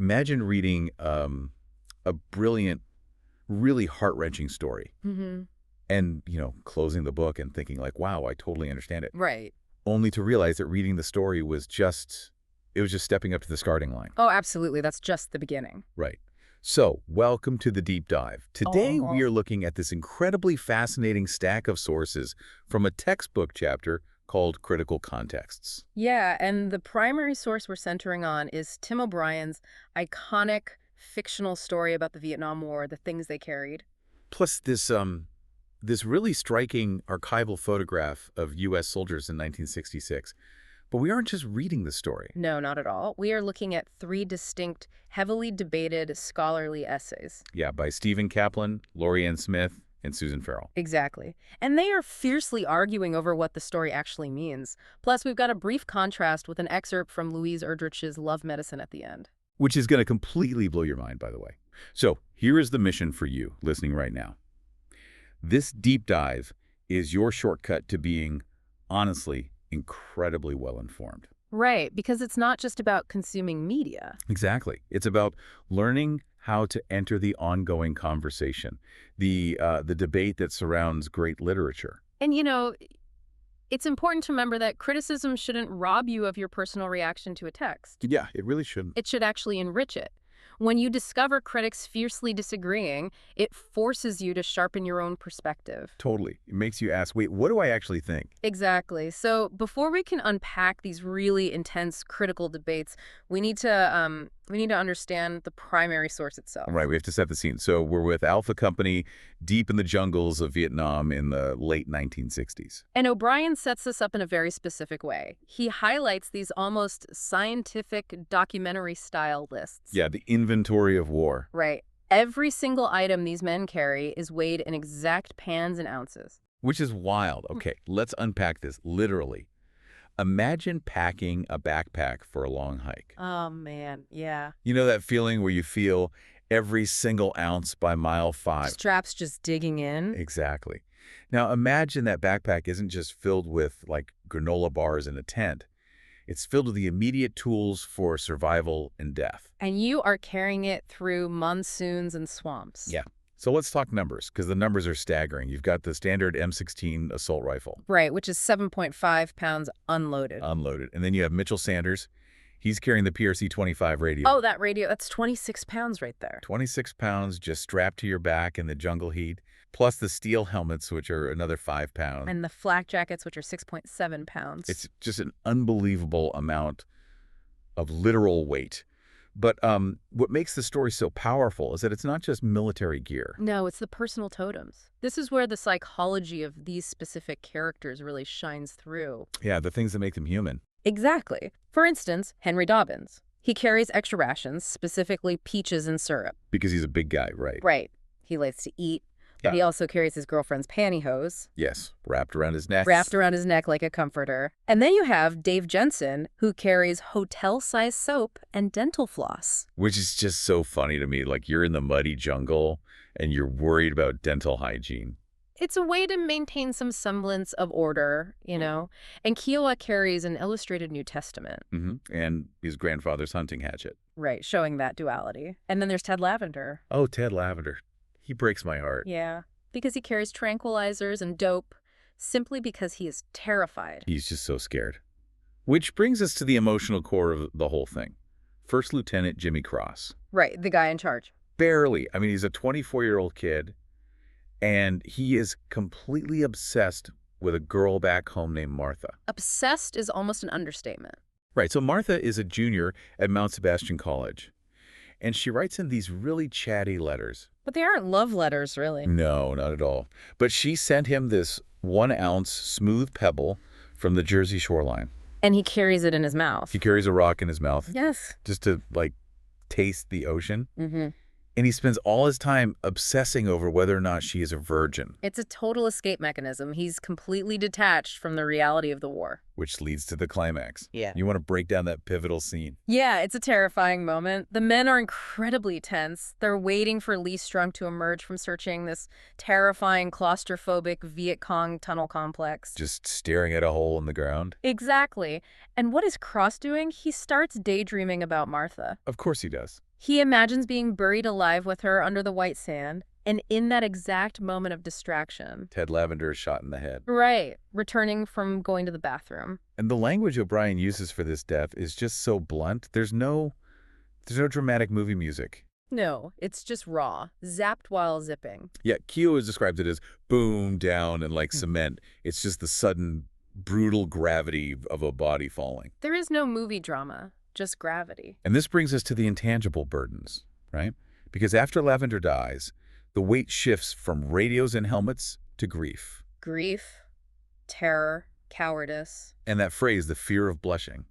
Imagine reading a brilliant, really heart-wrenching story Mm-hmm. and, closing the book and thinking like, wow, I totally understand it. Right. Only to realize that reading the story was just stepping up to the starting line. Oh, absolutely. That's just the beginning. Right. So, welcome to the deep dive. Today, we Oh. are looking at this incredibly fascinating stack of sources from a textbook chapter called Critical Contexts. Yeah, and the primary source we're centering on is Tim O'Brien's iconic fictional story about the Vietnam War, the things they carried. Plus, this really striking archival photograph of U.S. soldiers in 1966. But we aren't just reading the story. No, not at all. We are looking at three distinct, heavily debated scholarly essays. Yeah, by Stephen Kaplan, Lorrie N. and Susan Farrell. Exactly. And they are fiercely arguing over what the story actually means. Plus, we've got a brief contrast with an excerpt from Louise Erdrich's Love Medicine at the end. Which is going to completely blow your mind, by the way. So here is the mission for you listening right now. This deep dive is your shortcut to being, honestly, incredibly well-informed. Right, because it's not just about consuming media. Exactly. It's about learning how to enter the ongoing conversation, the debate that surrounds great literature. And, it's important to remember that criticism shouldn't rob you of your personal reaction to a text. Yeah, it really shouldn't. It should actually enrich it. When you discover critics fiercely disagreeing, it forces you to sharpen your own perspective. Totally. It makes you ask, wait, what do I actually think? Exactly. So before we can unpack these really intense critical debates, we need to understand the primary source itself. Right, we have to set the scene. So we're with Alpha Company deep in the jungles of Vietnam in the late 1960s. And O'Brien sets this up in a very specific way. He highlights these almost scientific documentary-style lists. Yeah, the inventory of war. Right. Every single item these men carry is weighed in exact pounds and ounces. Which is wild. Okay, let's unpack this literally. Imagine packing a backpack for a long hike. Oh, man. Yeah. You know that feeling where you feel every single ounce by mile 5? Straps just digging in. Exactly. Now imagine that backpack isn't just filled with, like, granola bars in a tent. It's filled with the immediate tools for survival and death. And you are carrying it through monsoons and swamps. Yeah. So let's talk numbers, because the numbers are staggering. You've got the standard M16 assault rifle. Right, which is 7.5 pounds unloaded. Unloaded. And then you have Mitchell Sanders. He's carrying the PRC-25 radio. Oh, that radio, that's 26 pounds right there. 26 pounds just strapped to your back in the jungle heat, plus the steel helmets, which are another 5 pounds. And the flak jackets, which are 6.7 pounds. It's just an unbelievable amount of literal weight. But what makes the story so powerful is that it's not just military gear. No, it's the personal totems. This is where the psychology of these specific characters really shines through. Yeah, the things that make them human. Exactly. For instance, Henry Dobbins. He carries extra rations, specifically peaches and syrup. Because he's a big guy, right? Right. He likes to eat, but he also carries his girlfriend's pantyhose. Yes, wrapped around his neck. Wrapped around his neck like a comforter. And then you have Dave Jensen, who carries hotel-sized soap and dental floss. Which is just so funny to me. Like, you're in the muddy jungle and you're worried about dental hygiene. It's a way to maintain some semblance of order, And Kiowa carries an illustrated New Testament. And his grandfather's hunting hatchet. Right, showing that duality. And then there's Ted Lavender. Oh, Ted Lavender. He breaks my heart. Yeah, because he carries tranquilizers and dope, simply because he is terrified. He's just so scared. Which brings us to the emotional core of the whole thing. First Lieutenant Jimmy Cross. Right, the guy in charge. Barely. I mean, he's a 24-year-old kid, and he is completely obsessed with a girl back home named Martha. Obsessed is almost an understatement. Right, so Martha is a junior at Mount Sebastian College, and she writes in these really chatty letters. But they aren't love letters, really. No, not at all. But she sent him this 1-ounce smooth pebble from the Jersey shoreline. And he carries it in his mouth. He carries a rock in his mouth. Yes. Just to, like, taste the ocean. Mm-hmm. And he spends all his time obsessing over whether or not she is a virgin. It's a total escape mechanism. He's completely detached from the reality of the war. Which leads to the climax. Yeah. You want to break down that pivotal scene. Yeah, it's a terrifying moment. The men are incredibly tense. They're waiting for Lee Strunk to emerge from searching this terrifying, claustrophobic Viet Cong tunnel complex. Just staring at a hole in the ground. Exactly. And what is Cross doing? He starts daydreaming about Martha. Of course he does. He imagines being buried alive with her under the white sand, and in that exact moment of distraction. Ted Lavender is shot in the head. Right, returning from going to the bathroom. And the language O'Brien uses for this death is just so blunt. There's no dramatic movie music. No, it's just raw, zapped while zipping. Yeah, Keogh has described it as boom, down, and like cement. It's just the sudden, brutal gravity of a body falling. There is no movie drama, just gravity. And this brings us to the intangible burdens, right? Because after Lavender dies, the weight shifts from radios and helmets to grief. Grief, terror, cowardice. And that phrase, the fear of blushing.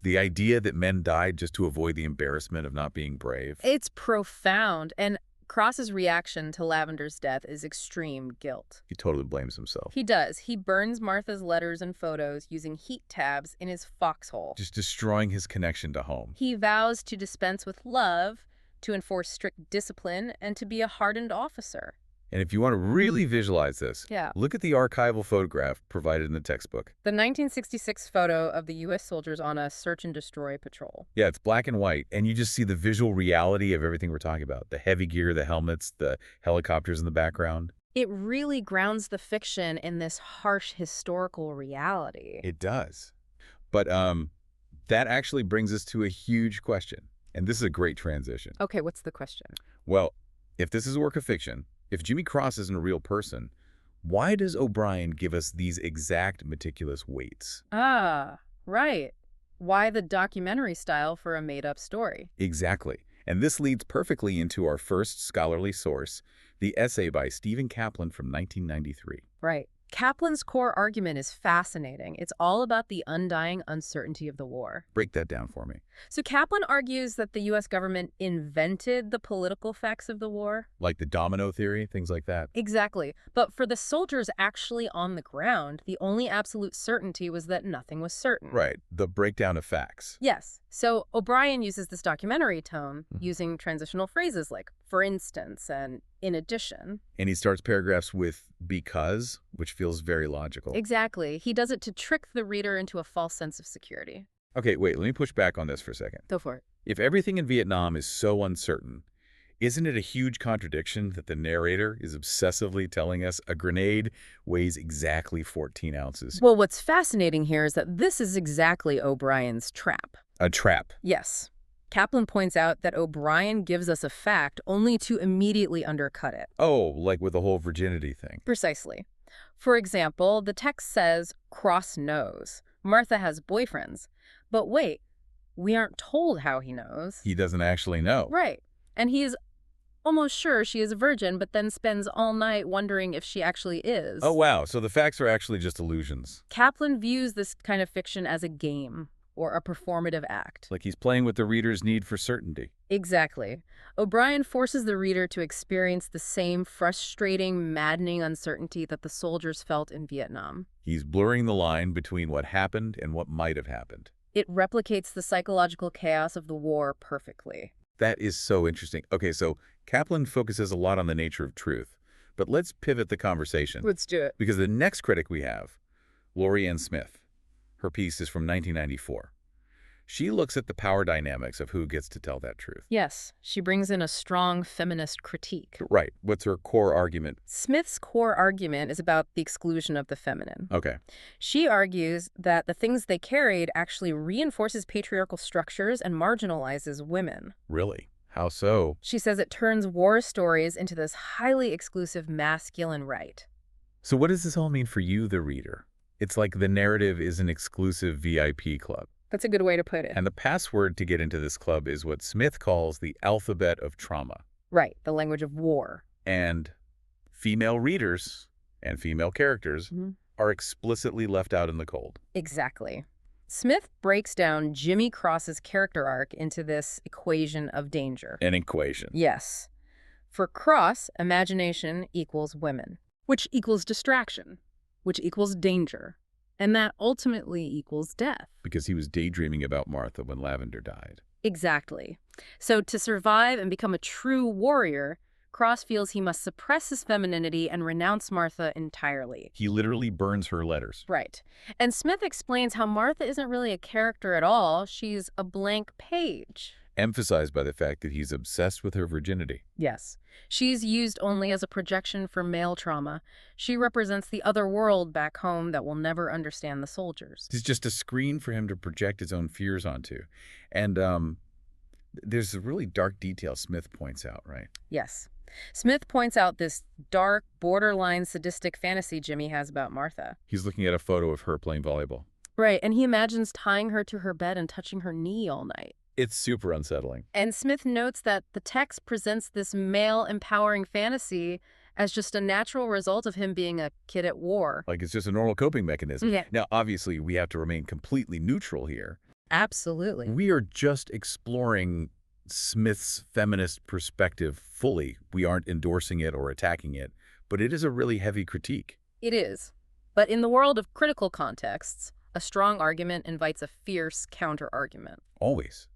The idea that men died just to avoid the embarrassment of not being brave. It's profound, and Cross's reaction to Lavender's death is extreme guilt. He totally blames himself. He does. He burns Martha's letters and photos using heat tabs in his foxhole. Just destroying his connection to home. He vows to dispense with love, to enforce strict discipline, and to be a hardened officer. And if you want to really visualize this, look at the archival photograph provided in the textbook. The 1966 photo of the U.S. soldiers on a search and destroy patrol. Yeah, it's black and white, and you just see the visual reality of everything we're talking about. The heavy gear, the helmets, the helicopters in the background. It really grounds the fiction in this harsh historical reality. It does. But that actually brings us to a huge question. And this is a great transition. Okay, what's the question? Well, if this is a work of fiction, if Jimmy Cross isn't a real person, why does O'Brien give us these exact meticulous weights? Ah, right. Why the documentary style for a made-up story? Exactly. And this leads perfectly into our first scholarly source, the essay by Stephen Kaplan from 1993. Right. Kaplan's core argument is fascinating. It's all about the undying uncertainty of the war. Break that down for me. So Kaplan argues that the U.S. government invented the political facts of the war. Like the domino theory, things like that? Exactly. But for the soldiers actually on the ground, the only absolute certainty was that nothing was certain. Right. The breakdown of facts. Yes. So O'Brien uses this documentary tone, using transitional phrases like for instance and in addition. And he starts paragraphs with because, which feels very logical. Exactly. He does it to trick the reader into a false sense of security. Okay, wait, let me push back on this for a second. Go for it. If everything in Vietnam is so uncertain, isn't it a huge contradiction that the narrator is obsessively telling us a grenade weighs exactly 14 ounces? Well, what's fascinating here is that this is exactly O'Brien's trap. A trap. Yes. Kaplan points out that O'Brien gives us a fact only to immediately undercut it. Oh, like with the whole virginity thing. Precisely. For example, the text says, Cross knows. Martha has boyfriends. But wait, we aren't told how he knows. He doesn't actually know. Right. And he is almost sure she is a virgin, but then spends all night wondering if she actually is. Oh, wow. So the facts are actually just illusions. Kaplan views this kind of fiction as a game or a performative act. Like he's playing with the reader's need for certainty. Exactly. O'Brien forces the reader to experience the same frustrating, maddening uncertainty that the soldiers felt in Vietnam. He's blurring the line between what happened and what might have happened. It replicates the psychological chaos of the war perfectly. That is so interesting. Okay, so Kaplan focuses a lot on the nature of truth, but let's pivot the conversation. Let's do it. Because the next critic we have, Lorrie N. Smith. Her piece is from 1994. She looks at the power dynamics of who gets to tell that truth. Yes, she brings in a strong feminist critique. Right. What's her core argument? Smith's core argument is about the exclusion of the feminine. Okay. She argues that the things they carried actually reinforces patriarchal structures and marginalizes women. Really? How so? She says it turns war stories into this highly exclusive masculine right. So what does this all mean for you, the reader? It's like the narrative is an exclusive VIP club. That's a good way to put it. And the password to get into this club is what Smith calls the alphabet of trauma. Right, the language of war. And female readers and female characters are explicitly left out in the cold. Exactly. Smith breaks down Jimmy Cross's character arc into this equation of danger. An equation. Yes. For Cross, imagination equals women, which equals distraction, which equals danger, and that ultimately equals death. Because he was daydreaming about Martha when Lavender died. Exactly. So to survive and become a true warrior, Cross feels he must suppress his femininity and renounce Martha entirely. He literally burns her letters. Right. And Smith explains how Martha isn't really a character at all. She's a blank page. emphasized by the fact that he's obsessed with her virginity. Yes. She's used only as a projection for male trauma. She represents the other world back home that will never understand the soldiers. It's just a screen for him to project his own fears onto. And there's a really dark detail Smith points out, right? Yes. Smith points out this dark, borderline sadistic fantasy Jimmy has about Martha. He's looking at a photo of her playing volleyball. Right, and he imagines tying her to her bed and touching her knee all night. It's super unsettling. And Smith notes that the text presents this male-empowering fantasy as just a natural result of him being a kid at war. Like it's just a normal coping mechanism. Yeah. Now, obviously, we have to remain completely neutral here. Absolutely. We are just exploring Smith's feminist perspective fully. We aren't endorsing it or attacking it, but it is a really heavy critique. It is. But in the world of critical contexts, a strong argument invites a fierce counter-argument. Always.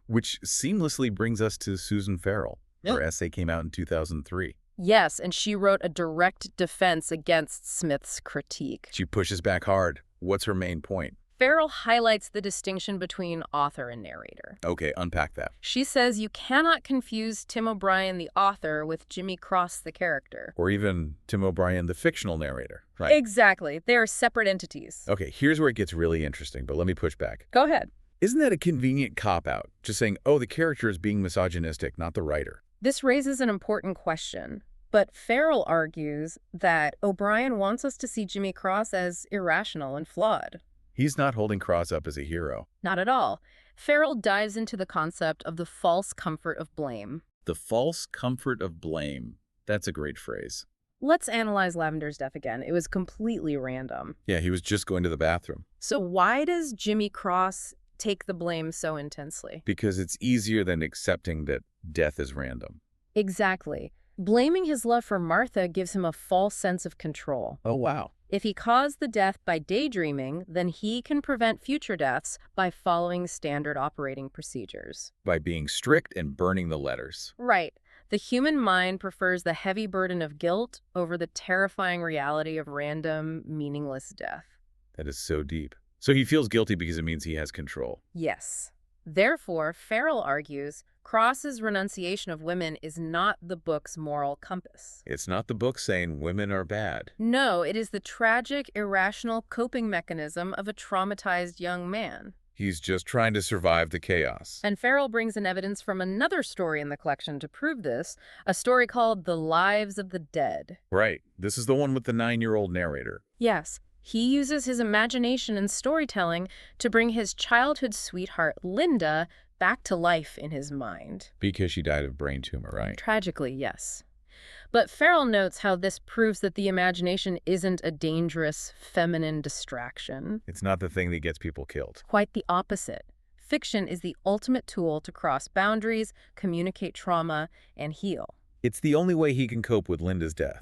Which seamlessly brings us to Susan Farrell. Her essay came out in 2003. Yes, and she wrote a direct defense against Smith's critique. She pushes back hard. What's her main point? Farrell highlights the distinction between author and narrator. Okay, unpack that. She says you cannot confuse Tim O'Brien, the author, with Jimmy Cross, the character. Or even Tim O'Brien, the fictional narrator, right? Exactly. They are separate entities. Okay, here's where it gets really interesting, but let me push back. Go ahead. Isn't that a convenient cop-out? Just saying, oh, the character is being misogynistic, not the writer. This raises an important question. But Farrell argues that O'Brien wants us to see Jimmy Cross as irrational and flawed. He's not holding Cross up as a hero. Not at all. Farrell dives into the concept of the false comfort of blame. The false comfort of blame. That's a great phrase. Let's analyze Lavender's death again. It was completely random. Yeah, he was just going to the bathroom. So why does Jimmy Cross take the blame so intensely? Because it's easier than accepting that death is random. Exactly. Blaming his love for Martha gives him a false sense of control. Oh, wow. If he caused the death by daydreaming, then he can prevent future deaths by following standard operating procedures. By being strict and burning the letters. Right. The human mind prefers the heavy burden of guilt over the terrifying reality of random, meaningless death. That is so deep. So he feels guilty because it means he has control. Yes. Therefore, Farrell argues, Cross's renunciation of women is not the book's moral compass. It's not the book saying women are bad. No, it is the tragic, irrational coping mechanism of a traumatized young man. He's just trying to survive the chaos. And Farrell brings in evidence from another story in the collection to prove this, a story called The Lives of the Dead. Right. This is the one with the 9-year-old narrator. Yes. He uses his imagination and storytelling to bring his childhood sweetheart, Linda, back to life in his mind. Because she died of brain tumor, right? Tragically, yes. But Farrell notes how this proves that the imagination isn't a dangerous, feminine distraction. It's not the thing that gets people killed. Quite the opposite. Fiction is the ultimate tool to cross boundaries, communicate trauma, and heal. It's the only way he can cope with Linda's death.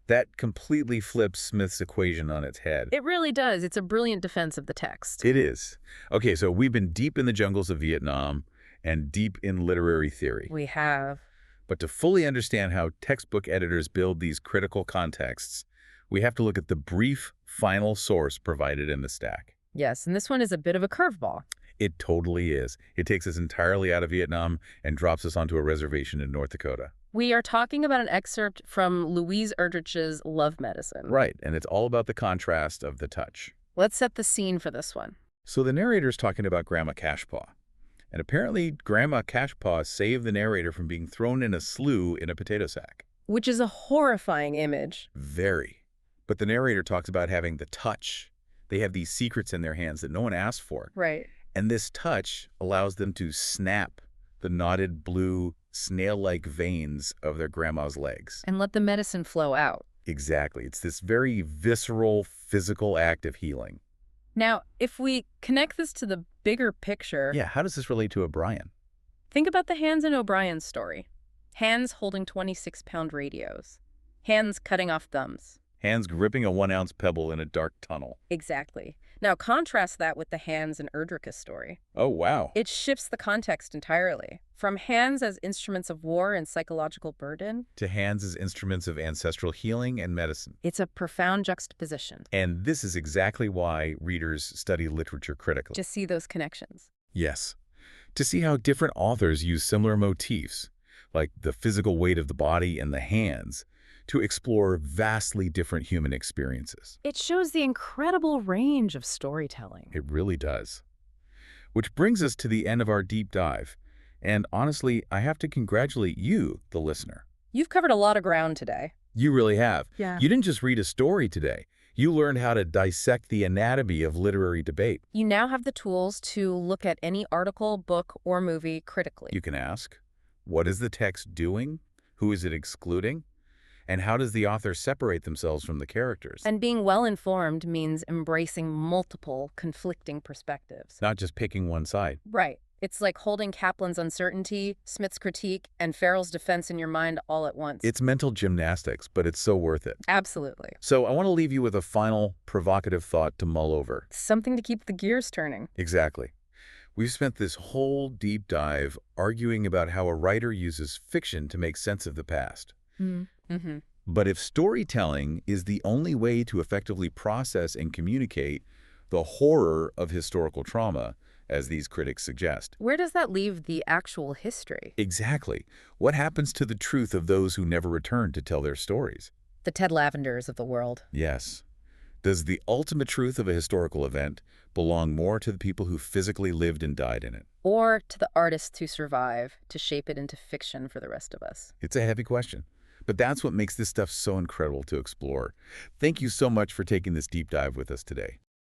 That completely flips Smith's equation on its head. It really does. It's a brilliant defense of the text. It is. Okay, so we've been deep in the jungles of Vietnam and deep in literary theory. We have. But to fully understand how textbook editors build these critical contexts, we have to look at the brief final source provided in the stack. Yes, and this one is a bit of a curveball. It totally is. It takes us entirely out of Vietnam and drops us onto a reservation in North Dakota. We are talking about an excerpt from Louise Erdrich's Love Medicine. Right, and it's all about the contrast of the touch. Let's set the scene for this one. So the narrator's talking about Grandma Cashpaw. And apparently Grandma Cashpaw saved the narrator from being thrown in a slough in a potato sack. Which is a horrifying image. Very. But the narrator talks about having the touch. They have these secrets in their hands that no one asked for. Right. And this touch allows them to snap the knotted blue snail-like veins of their grandma's legs. And let the medicine flow out. Exactly. It's this very visceral, physical act of healing. Now, if we connect this to the bigger picture... Yeah, how does this relate to O'Brien? Think about the hands in O'Brien's story. Hands holding 26-pound radios. Hands cutting off thumbs. Hands gripping a 1-ounce pebble in a dark tunnel. Exactly. Now contrast that with the hands in Erdrich's story. Oh, wow. It shifts the context entirely. From hands as instruments of war and psychological burden... to hands as instruments of ancestral healing and medicine. It's a profound juxtaposition. And this is exactly why readers study literature critically. To see those connections. Yes. to see how different authors use similar motifs, like the physical weight of the body and the hands, to explore vastly different human experiences. It shows the incredible range of storytelling. It really does. Which brings us to the end of our deep dive. And honestly, I have to congratulate you, the listener. You've covered a lot of ground today. You really have. Yeah. You didn't just read a story today. You learned how to dissect the anatomy of literary debate. You now have the tools to look at any article, book, or movie critically. You can ask, what is the text doing? Who is it excluding? And how does the author separate themselves from the characters? And being well-informed means embracing multiple conflicting perspectives. Not just picking one side. Right. It's like holding Kaplan's uncertainty, Smith's critique, and Farrell's defense in your mind all at once. It's mental gymnastics, but it's so worth it. Absolutely. So I want to leave you with a final provocative thought to mull over. Something to keep the gears turning. Exactly. We've spent this whole deep dive arguing about how a writer uses fiction to make sense of the past. Mm-hmm. But if storytelling is the only way to effectively process and communicate the horror of historical trauma, as these critics suggest. Where does that leave the actual history? Exactly. What happens to the truth of those who never return to tell their stories? The Ted Lavenders of the world. Yes. Does the ultimate truth of a historical event belong more to the people who physically lived and died in it? Or to the artists who survive to shape it into fiction for the rest of us? It's a heavy question. But that's what makes this stuff so incredible to explore. Thank you so much for taking this deep dive with us today.